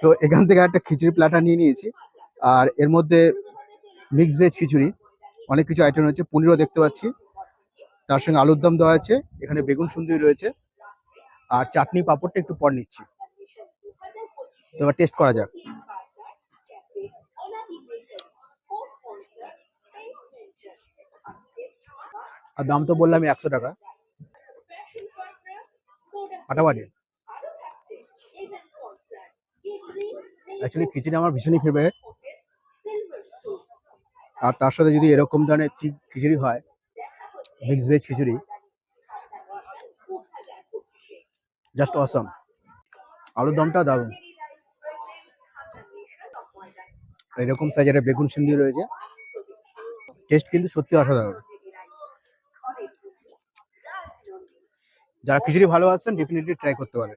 তো এখান থেকে একটা খিচুড়ি প্ল্যাটার নিয়ে নিয়েছি। আর এর মধ্যে মিক্স ভেজ খিচুড়ি, অনেক কিছু আইটেম রয়েছে, পনিরও দেখতে পাচ্ছি, তার সঙ্গে আলুর দম দেওয়া আছে, এখানে বেগুন সুন্দরী রয়েছে, আর চাটনি পাঁপড়টা একটু পর নিচ্ছি। তো এবার টেস্ট করা যাক। আর দাম তো বললাম 100 টাকা, ফাটাফাটি। অ্যাকচুয়ালি খিচুড়ি আমার ভীষণই ফেভারিট, আর তার সাথে যদি এরকম ধরনের খিচুড়ি হয়, মিক্স ভেজ খিচুড়ি, জাস্ট অসম। আলুর দমটা দারুণ, এরকম সাইজের বেগুন সিন্দি রয়েছে, টেস্ট কিন্তু সত্যি অসাধারণ। যারা খিচুড়ি ভালোবাসেন ডেফিনেটলি ট্রাই করতে পারেন।